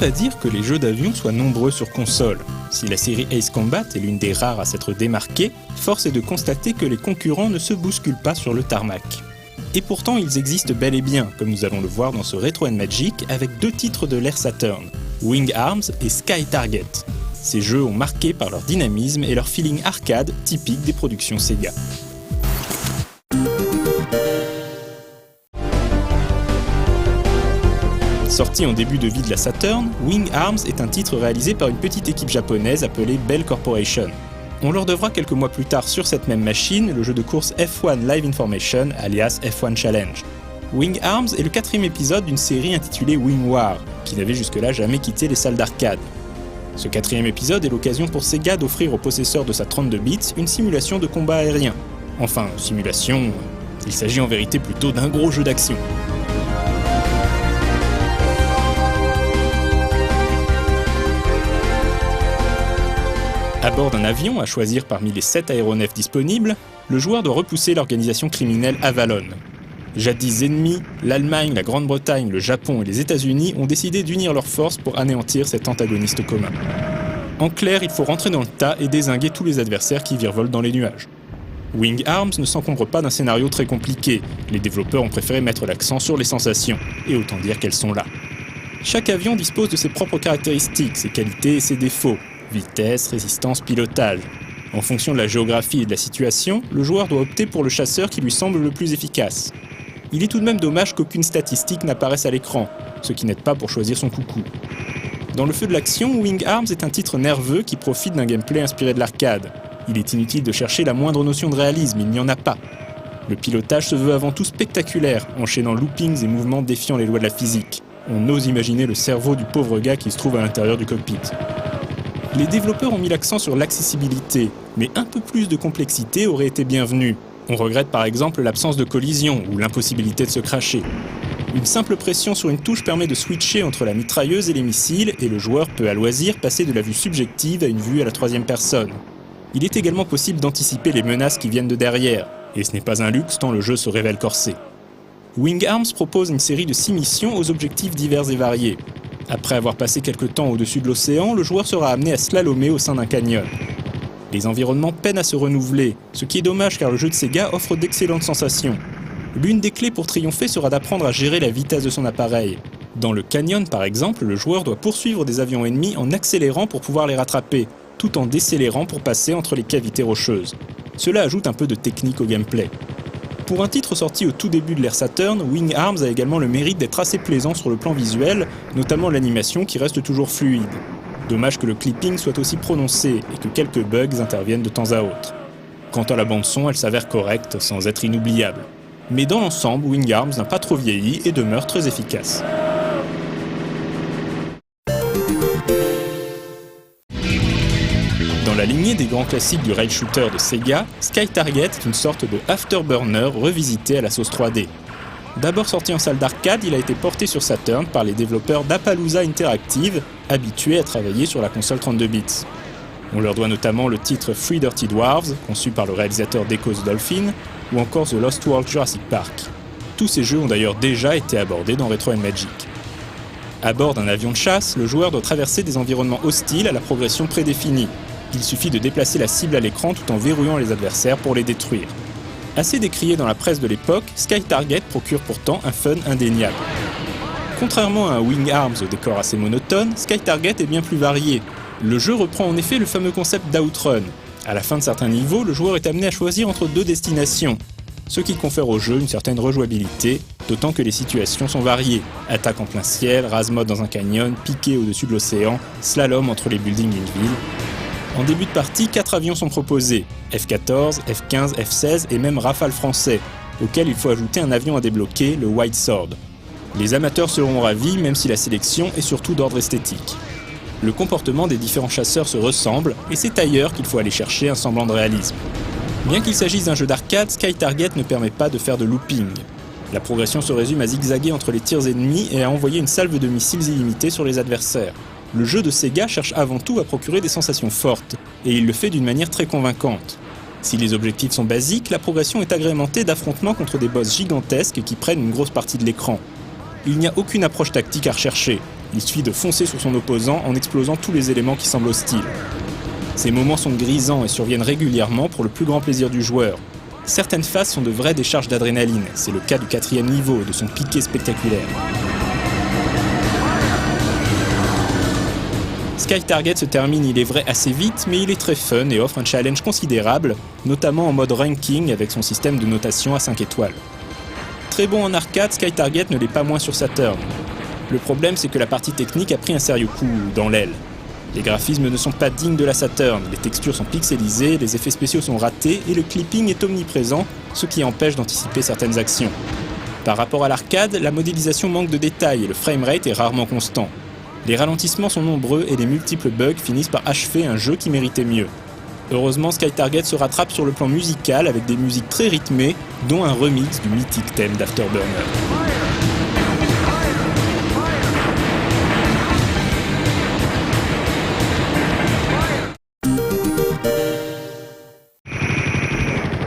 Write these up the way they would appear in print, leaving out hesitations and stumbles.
pas dire que les jeux d'avion soient nombreux sur console. Si la série Ace Combat est l'une des rares à s'être démarquée, force est de constater que les concurrents ne se bousculent pas sur le tarmac. Et pourtant ils existent bel et bien, comme nous allons le voir dans ce Retro & Magic avec deux titres de l'ère Saturn, Wing Arms et Sky Target. Ces jeux ont marqué par leur dynamisme et leur feeling arcade typique des productions Sega. Sorti en début de vie de la Saturn, Wing Arms est un titre réalisé par une petite équipe japonaise appelée Bell Corporation. On leur devra quelques mois plus tard sur cette même machine le jeu de course F1 Live Information alias F1 Challenge. Wing Arms est le quatrième épisode d'une série intitulée Wing War, qui n'avait jusque-là jamais quitté les salles d'arcade. Ce quatrième épisode est l'occasion pour Sega d'offrir aux possesseurs de sa 32 bits une simulation de combat aérien. Enfin, simulation, il s'agit en vérité plutôt d'un gros jeu d'action. À bord d'un avion, à choisir parmi les 7 aéronefs disponibles, le joueur doit repousser l'organisation criminelle Avalon. Jadis ennemis, l'Allemagne, la Grande-Bretagne, le Japon et les États-Unis ont décidé d'unir leurs forces pour anéantir cet antagoniste commun. En clair, il faut rentrer dans le tas et dézinguer tous les adversaires qui virevoltent dans les nuages. Wing Arms ne s'encombre pas d'un scénario très compliqué, les développeurs ont préféré mettre l'accent sur les sensations, et autant dire qu'elles sont là. Chaque avion dispose de ses propres caractéristiques, ses qualités et ses défauts. Vitesse, résistance, pilotage. En fonction de la géographie et de la situation, le joueur doit opter pour le chasseur qui lui semble le plus efficace. Il est tout de même dommage qu'aucune statistique n'apparaisse à l'écran, ce qui n'aide pas pour choisir son coucou. Dans le feu de l'action, Wing Arms est un titre nerveux qui profite d'un gameplay inspiré de l'arcade. Il est inutile de chercher la moindre notion de réalisme, il n'y en a pas. Le pilotage se veut avant tout spectaculaire, enchaînant loopings et mouvements défiant les lois de la physique. On ose imaginer le cerveau du pauvre gars qui se trouve à l'intérieur du cockpit. Les développeurs ont mis l'accent sur l'accessibilité, mais un peu plus de complexité aurait été bienvenue. On regrette par exemple l'absence de collision ou l'impossibilité de se crasher. Une simple pression sur une touche permet de switcher entre la mitrailleuse et les missiles, et le joueur peut à loisir passer de la vue subjective à une vue à la troisième personne. Il est également possible d'anticiper les menaces qui viennent de derrière, et ce n'est pas un luxe tant le jeu se révèle corsé. Wing Arms propose une série de 6 missions aux objectifs divers et variés. Après avoir passé quelques temps au-dessus de l'océan, le joueur sera amené à slalomer au sein d'un canyon. Les environnements peinent à se renouveler, ce qui est dommage car le jeu de Sega offre d'excellentes sensations. L'une des clés pour triompher sera d'apprendre à gérer la vitesse de son appareil. Dans le canyon par exemple, le joueur doit poursuivre des avions ennemis en accélérant pour pouvoir les rattraper, tout en décélérant pour passer entre les cavités rocheuses. Cela ajoute un peu de technique au gameplay. Pour un titre sorti au tout début de l'ère Saturn, Wing Arms a également le mérite d'être assez plaisant sur le plan visuel, notamment l'animation qui reste toujours fluide. Dommage que le clipping soit aussi prononcé et que quelques bugs interviennent de temps à autre. Quant à la bande-son, elle s'avère correcte sans être inoubliable. Mais dans l'ensemble, Wing Arms n'a pas trop vieilli et demeure très efficace. Dans la lignée des grands classiques du rail shooter de Sega, Sky Target est une sorte de Afterburner revisité à la sauce 3D. D'abord sorti en salle d'arcade, il a été porté sur Saturn par les développeurs d'Appaloosa Interactive, habitués à travailler sur la console 32 bits. On leur doit notamment le titre Three Dirty Dwarves, conçu par le réalisateur d'Echo the Dolphin, ou encore The Lost World Jurassic Park. Tous ces jeux ont d'ailleurs déjà été abordés dans Retro & Magic. À bord d'un avion de chasse, le joueur doit traverser des environnements hostiles à la progression prédéfinie. Il suffit de déplacer la cible à l'écran tout en verrouillant les adversaires pour les détruire. Assez décrié dans la presse de l'époque, Sky Target procure pourtant un fun indéniable. Contrairement à un Wing Arms au décor assez monotone, Sky Target est bien plus varié. Le jeu reprend en effet le fameux concept d'outrun. À la fin de certains niveaux, le joueur est amené à choisir entre 2 destinations, ce qui confère au jeu une certaine rejouabilité, d'autant que les situations sont variées. Attaque en plein ciel, rase-mode dans un canyon, piqué au-dessus de l'océan, slalom entre les buildings d'une ville. En début de partie, 4 avions sont proposés, F-14, F-15, F-16 et même Rafale français, auquel il faut ajouter un avion à débloquer, le White Sword. Les amateurs seront ravis, même si la sélection est surtout d'ordre esthétique. Le comportement des différents chasseurs se ressemble, et c'est ailleurs qu'il faut aller chercher un semblant de réalisme. Bien qu'il s'agisse d'un jeu d'arcade, Sky Target ne permet pas de faire de looping. La progression se résume à zigzaguer entre les tirs ennemis et à envoyer une salve de missiles illimités sur les adversaires. Le jeu de Sega cherche avant tout à procurer des sensations fortes, et il le fait d'une manière très convaincante. Si les objectifs sont basiques, la progression est agrémentée d'affrontements contre des boss gigantesques qui prennent une grosse partie de l'écran. Il n'y a aucune approche tactique à rechercher. Il suffit de foncer sur son opposant en explosant tous les éléments qui semblent hostiles. Ces moments sont grisants et surviennent régulièrement pour le plus grand plaisir du joueur. Certaines phases sont de vraies décharges d'adrénaline, c'est le cas du 4e niveau, de son piqué spectaculaire. Sky Target se termine, il est vrai, assez vite, mais il est très fun et offre un challenge considérable, notamment en mode ranking avec son système de notation à 5 étoiles. Très bon en arcade, Sky Target ne l'est pas moins sur Saturn. Le problème, c'est que la partie technique a pris un sérieux coup dans l'aile. Les graphismes ne sont pas dignes de la Saturn, les textures sont pixelisées, les effets spéciaux sont ratés et le clipping est omniprésent, ce qui empêche d'anticiper certaines actions. Par rapport à l'arcade, la modélisation manque de détails et le framerate est rarement constant. Les ralentissements sont nombreux et les multiples bugs finissent par achever un jeu qui méritait mieux. Heureusement, Sky Target se rattrape sur le plan musical avec des musiques très rythmées, dont un remix du mythique thème d'Afterburner.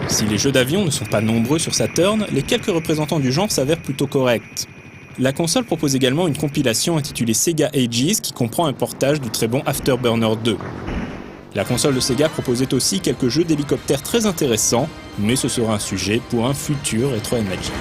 Si les jeux d'avion ne sont pas nombreux sur Saturn, les quelques représentants du genre s'avèrent plutôt corrects. La console propose également une compilation intitulée Sega Ages qui comprend un portage du très bon Afterburner 2. La console de Sega proposait aussi quelques jeux d'hélicoptères très intéressants, mais ce sera un sujet pour un futur Retro & Magic.